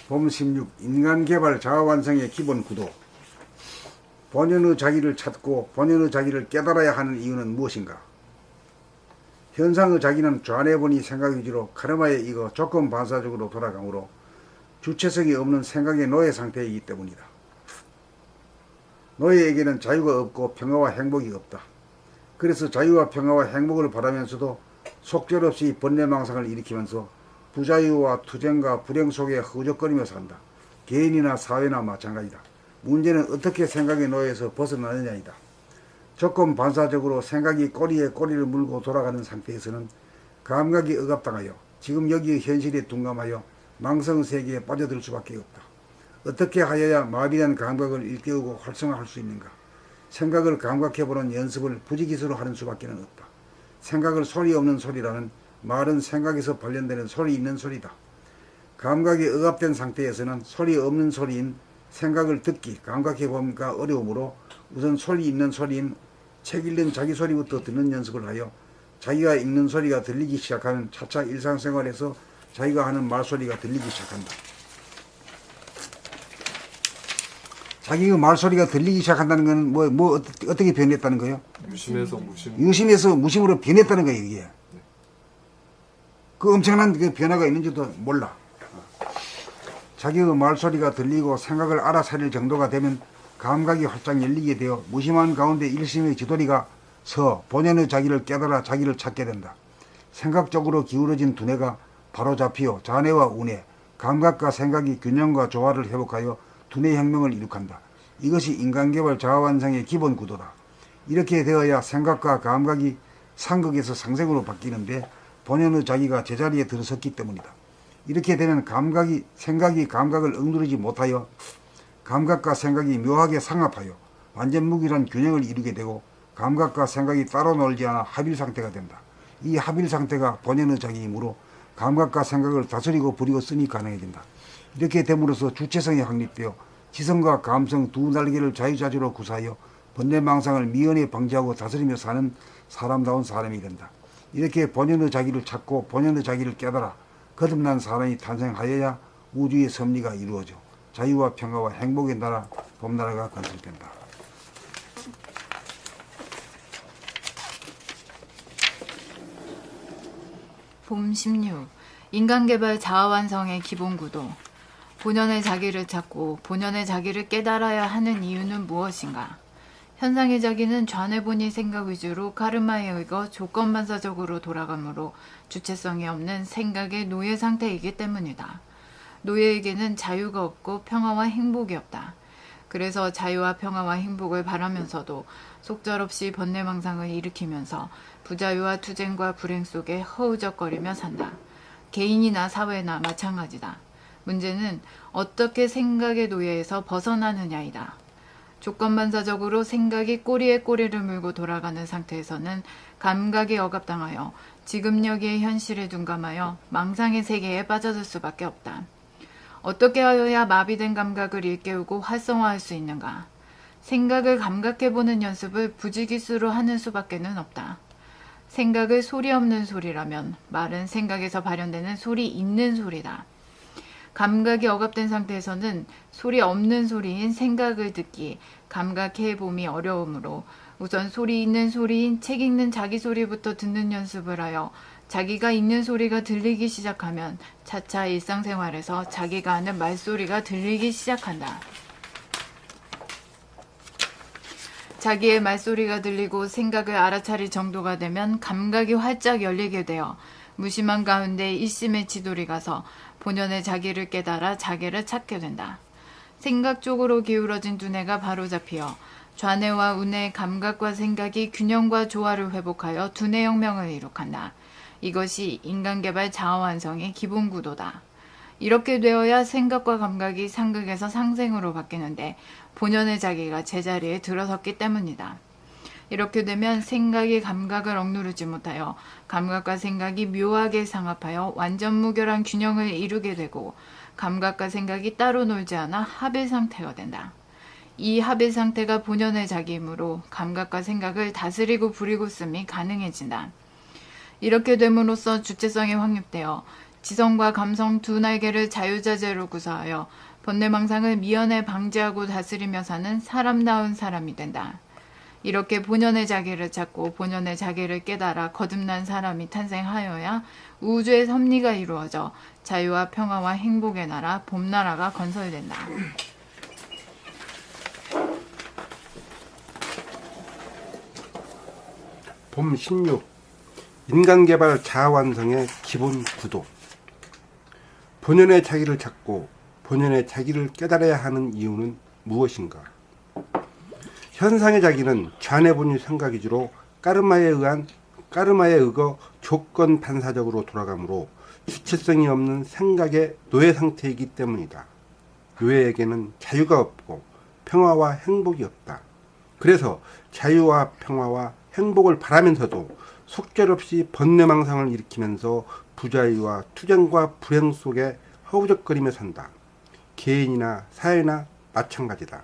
봄 16 인간개발 자아완성의 기본 구도. 본연의 자기를 찾고 본연의 자기를 깨달아야 하는 이유는 무엇인가? 현상의 자기는 좌뇌본이 생각 위주로 카르마에 익어 조건 반사적으로 돌아가므로 주체성이 없는 생각의 노예 상태이기 때문이다. 노예에게는 자유가 없고 평화와 행복이 없다. 그래서 자유와 평화와 행복을 바라면서도 속절없이 번뇌망상을 일으키면서 부자유와 투쟁과 불행 속에 허우적거리며 산다. 개인이나 사회나 마찬가지다. 문제는 어떻게 생각의 노예에서 벗어나느냐이다. 조건 반사적으로 생각이 꼬리에 꼬리를 물고 돌아가는 상태에서는 감각이 억압당하여 지금 여기의 현실에 둔감하여 망성 세계에 빠져들 수밖에 없다. 어떻게 하여야 마비된 감각을 일깨우고 활성화할 수 있는가? 생각을 감각해보는 연습을 부지기수로 하는 수밖에 없다. 생각을 소리 없는 소리라는 말은 생각에서 발현되는 소리 있는 소리다. 감각이 억압된 상태에서는 소리 없는 소리인 생각을 듣기, 감각해보기가 어려우므로 우선 소리 있는 소리인 책 읽는 자기 소리부터 듣는 연습을 하여 자기가 읽는 소리가 들리기 시작하면 차차 일상생활에서 자기가 하는 말소리가 들리기 시작한다. 자기가 말소리가 들리기 시작한다는 것은 어떻게 변했다는 거예요? 유심에서 무심. 유심에서 무심으로 변했다는 거예요, 이게. 그 엄청난 그 변화가 있는지도 몰라. 자기의 말소리가 들리고 생각을 알아차릴 정도가 되면 감각이 활짝 열리게 되어 무심한 가운데 일심의 지도리가 서 본연의 자기를 깨달아 자기를 찾게 된다. 생각적으로 기울어진 두뇌가 바로 잡히어 자뇌와 우뇌, 감각과 생각이 균형과 조화를 회복하여 두뇌혁명을 이룩한다. 이것이 인간개발 자아완성의 기본 구도다. 이렇게 되어야 생각과 감각이 상극에서 상생으로 바뀌는데 본연의 자기가 제자리에 들어섰기 때문이다. 이렇게 되면 생각이 감각을 억누르지 못하여 감각과 생각이 묘하게 상합하여 완전무결한 균형을 이루게 되고 감각과 생각이 따로 놀지 않아 합일 상태가 된다. 이 합일 상태가 본연의 자기이므로 감각과 생각을 다스리고 부리고 쓰니 가능해진다. 이렇게 됨으로써 주체성이 확립되어 지성과 감성 두 날개를 자유자재로 구사하여 번뇌망상을 미연에 방지하고 다스리며 사는 사람다운 사람이 된다. 이렇게 본연의 자기를 찾고 본연의 자기를 깨달아 거듭난 사람이 탄생하여야 우주의 섭리가 이루어져 자유와 평화와 행복의 나라 봄나라가 건설된다. 봄 16. 인간개발 자아완성의 기본구도. 본연의 자기를 찾고 본연의 자기를 깨달아야 하는 이유는 무엇인가? 현상의 자기는 좌뇌본이 생각 위주로 카르마에 의거 조건반사적으로 돌아가므로 주체성이 없는 생각의 노예 상태이기 때문이다. 노예에게는 자유가 없고 평화와 행복이 없다. 그래서 자유와 평화와 행복을 바라면서도 속절없이 번뇌망상을 일으키면서 부자유와 투쟁과 불행 속에 허우적거리며 산다. 개인이나 사회나 마찬가지다. 문제는 어떻게 생각의 노예에서 벗어나느냐이다. 조건반사적으로 생각이 꼬리에 꼬리를 물고 돌아가는 상태에서는 감각이 억압당하여 지금 여기의 현실에 둔감하여 망상의 세계에 빠져들 수밖에 없다. 어떻게 하여야 마비된 감각을 일깨우고 활성화할 수 있는가? 생각을 감각해보는 연습을 부지기수로 하는 수밖에는 없다. 생각을 소리 없는 소리라면 말은 생각에서 발현되는 소리 있는 소리다. 감각이 억압된 상태에서는 소리 없는 소리인 생각을 듣기, 감각해봄이 어려우므로 우선 소리 있는 소리인 책 읽는 자기 소리부터 듣는 연습을 하여 자기가 읽는 소리가 들리기 시작하면 차차 일상생활에서 자기가 하는 말소리가 들리기 시작한다. 자기의 말소리가 들리고 생각을 알아차릴 정도가 되면 감각이 활짝 열리게 되어 무심한 가운데 일심의 지도리 가서 본연의 자기를 깨달아 자기를 찾게 된다. 생각 쪽으로 기울어진 두뇌가 바로잡히어 좌뇌와 우뇌의 감각과 생각이 균형과 조화를 회복하여 두뇌혁명을 이룩한다. 이것이 인간개발 자아완성의 기본 구도다. 이렇게 되어야 생각과 감각이 상극에서 상생으로 바뀌는데 본연의 자기가 제자리에 들어섰기 때문이다. 이렇게 되면 생각이 감각을 억누르지 못하여 감각과 생각이 묘하게 상합하여 완전 무결한 균형을 이루게 되고 감각과 생각이 따로 놀지 않아 합일 상태가 된다. 이 합일 상태가 본연의 자기이므로 감각과 생각을 다스리고 부리고 씀이 가능해진다. 이렇게 됨으로써 주체성이 확립되어 지성과 감성 두 날개를 자유자재로 구사하여 번뇌망상을 미연에 방지하고 다스리며 사는 사람다운 사람이 된다. 이렇게 본연의 자기를 찾고 본연의 자기를 깨달아 거듭난 사람이 탄생하여야 우주의 섭리가 이루어져 자유와 평화와 행복의 나라, 봄나라가 건설된다. 봄 16. 인간개발 자아완성의 기본 구도. 본연의 자기를 찾고 본연의 자기를 깨달아야 하는 이유는 무엇인가? 현상의 자기는 좌뇌본유 생각위주로 까르마에 의거 조건 반사적으로 돌아가므로 주체성이 없는 생각의 노예 상태이기 때문이다. 노예에게는 자유가 없고 평화와 행복이 없다. 그래서 자유와 평화와 행복을 바라면서도 속절없이 번뇌망상을 일으키면서 부자유와 투쟁과 불행 속에 허우적거리며 산다. 개인이나 사회나 마찬가지다.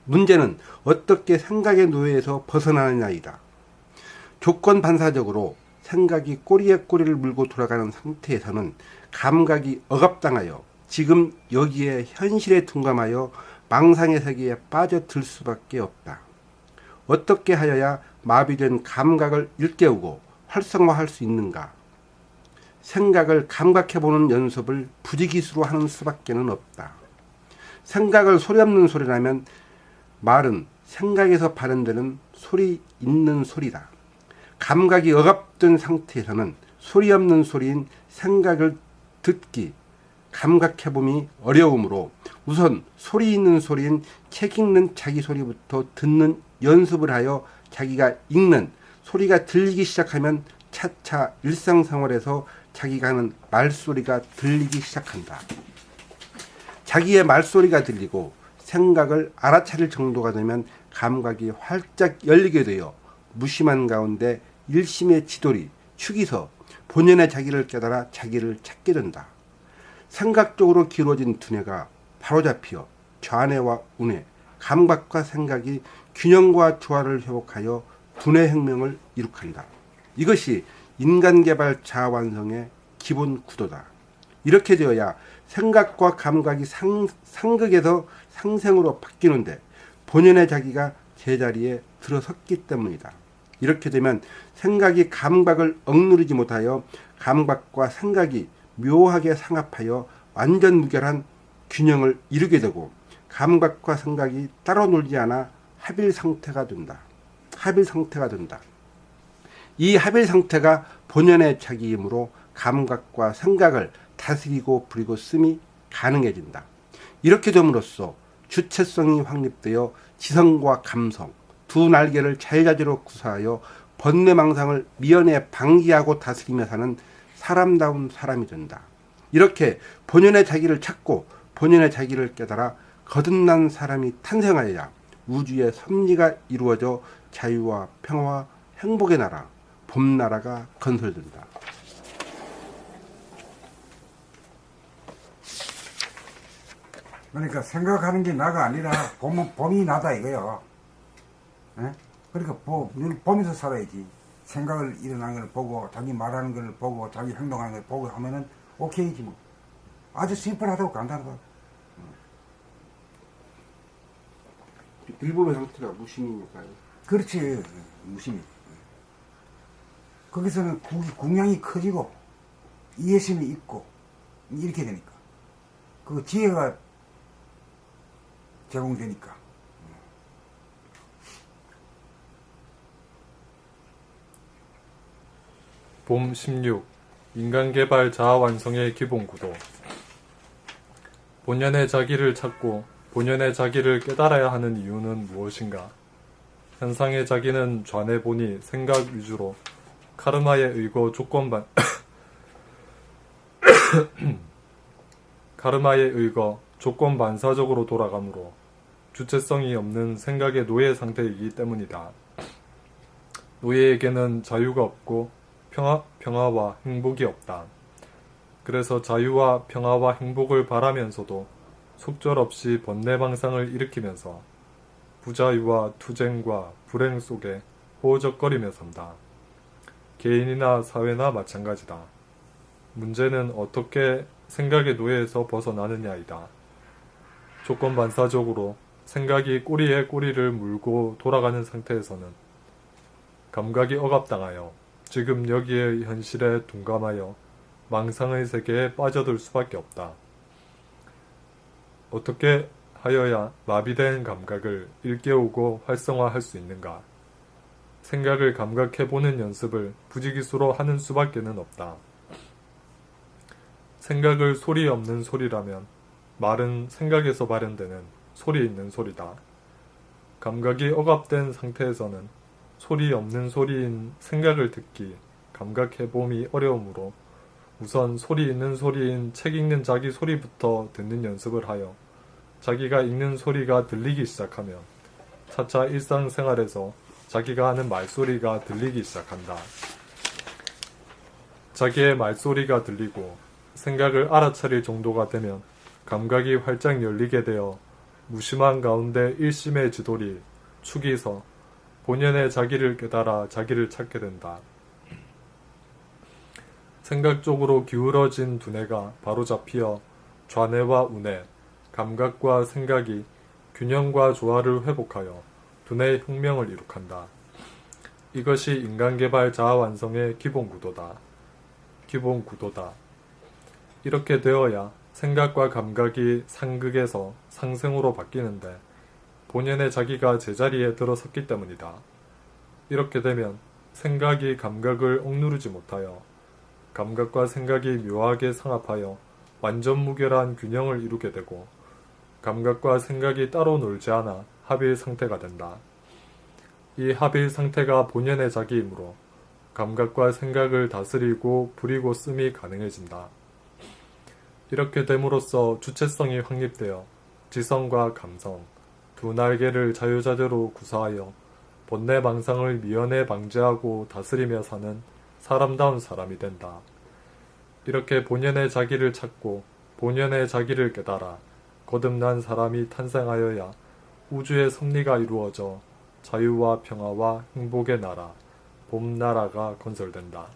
문제는 어떻게 생각의 노예에서 벗어나느냐이다. 조건 반사적으로 생각이 꼬리에 꼬리를 물고 돌아가는 상태에서는 감각이 억압당하여 지금 여기에 현실에 둔감하여 망상의 세계에 빠져들 수밖에 없다. 어떻게 하여야 마비된 감각을 일깨우고 활성화할 수 있는가? 생각을 감각해보는 연습을 부지기수로 하는 수밖에는 없다. 생각을 소리 없는 소리라면 말은 생각에서 발현되는 소리 있는 소리다. 감각이 억압된 상태에서는 소리 없는 소리인 생각을 듣기, 감각해봄이 어려우므로 우선 소리 있는 소리인 책 읽는 자기 소리부터 듣는 연습을 하여 자기가 읽는 소리가 들리기 시작하면 차차 일상생활에서 자기가 하는 말소리가 들리기 시작한다. 자기의 말소리가 들리고 생각을 알아차릴 정도가 되면 감각이 활짝 열리게 되어 무심한 가운데 일심의 지돌이 축이서 본연의 자기를 깨달아 자기를 찾게 된다. 생각적으로 기울어진 두뇌가 바로잡혀 좌뇌와 우뇌, 감각과 생각이 균형과 조화를 회복하여 두뇌 혁명을 이룩한다. 이것이 인간개발 자아완성의 기본 구도다. 이렇게 되어야 생각과 감각이 상극에서 상생으로 바뀌는데 본연의 자기가 제자리에 들어섰기 때문이다. 이렇게 되면 생각이 감각을 억누르지 못하여 감각과 생각이 묘하게 상합하여 완전 무결한 균형을 이루게 되고 감각과 생각이 따로 놀지 않아 합일 상태가 된다. 합일 상태가 된다. 이 합일 상태가 본연의 자기이므로 감각과 생각을 다스리고 부리고 씀이 가능해진다. 이렇게 됨으로써 주체성이 확립되어 지성과 감성 두 날개를 자유자재로 구사하여 번뇌망상을 미연에 방기하고 다스리며 사는 사람다운 사람이 된다. 이렇게 본연의 자기를 찾고 본연의 자기를 깨달아 거듭난 사람이 탄생하여야 우주의 섭리가 이루어져 자유와 평화와 행복의 나라, 봄나라가 건설된다. 그러니까 생각하는 게 나가 아니라 봄이 나다 이거요. 예? 그러니까 늘 보면서 살아야지. 생각을 일어나는 걸 보고 자기 말하는 걸 보고 자기 행동하는 걸 보고 하면은 오케이지 뭐. 아주 심플하다고 간단하다. 일부의 상태가 무심이니까요. 그렇지. 무심히. 거기서는 궁양이 커지고 이해심이 있고 이렇게 되니까 그 지혜가 제공되니까. 봄 16. 인간개발 자아완성의 기본구도. 본연의 자기를 찾고 본연의 자기를 깨달아야 하는 이유는 무엇인가? 현상의 자기는 좌뇌본이 생각 위주로 카르마에 의거 카르마에 의거 조건 반사적으로 돌아가므로 주체성이 없는 생각의 노예 상태이기 때문이다. 노예에게는 자유가 없고 평화와 행복이 없다. 그래서 자유와 평화와 행복을 바라면서도 속절없이 번뇌망상을 일으키면서 부자유와 투쟁과 불행 속에 호적거리며 산다. 개인이나 사회나 마찬가지다. 문제는 어떻게 생각의 노예에서 벗어나느냐이다. 조건반사적으로 생각이 꼬리에 꼬리를 물고 돌아가는 상태에서는 감각이 억압당하여 지금 여기의 현실에 둔감하여 망상의 세계에 빠져들 수밖에 없다. 어떻게 하여야 마비된 감각을 일깨우고 활성화할 수 있는가? 생각을 감각해보는 연습을 부지기수로 하는 수밖에는 없다. 생각을 소리 없는 소리라면 말은 생각에서 발현되는 소리 있는 소리다. 감각이 억압된 상태에서는 소리 없는 소리인 생각을 듣기, 감각해봄이 어려우므로 우선 소리 있는 소리인 책 읽는 자기 소리부터 듣는 연습을 하여 자기가 읽는 소리가 들리기 시작하면 차차 일상생활에서 자기가 하는 말소리가 들리기 시작한다. 자기의 말소리가 들리고 생각을 알아차릴 정도가 되면 감각이 활짝 열리게 되어 무심한 가운데 일심의 지돌이 축이 서 본연의 자기를 깨달아 자기를 찾게 된다. 생각 쪽으로 기울어진 두뇌가 바로 잡히어 좌뇌와 우뇌, 감각과 생각이 균형과 조화를 회복하여 두뇌의 혁명을 이룩한다. 이것이 인간개발 자아완성의 기본구도다. 이렇게 되어야 생각과 감각이 상극에서 상생으로 바뀌는데 본연의 자기가 제자리에 들어섰기 때문이다. 이렇게 되면 생각이 감각을 억누르지 못하여 감각과 생각이 묘하게 상합하여 완전 무결한 균형을 이루게 되고 감각과 생각이 따로 놀지 않아 합일 상태가 된다. 이 합일 상태가 본연의 자기이므로 감각과 생각을 다스리고 부리고 씀이 가능해진다. 이렇게 됨으로써 주체성이 확립되어 지성과 감성, 두 날개를 자유자재로 구사하여 본래 망상을 미연에 방지하고 다스리며 사는 사람다운 사람이 된다. 이렇게 본연의 자기를 찾고 본연의 자기를 깨달아 거듭난 사람이 탄생하여야 우주의 섭리가 이루어져 자유와 평화와 행복의 나라, 봄나라가 건설된다.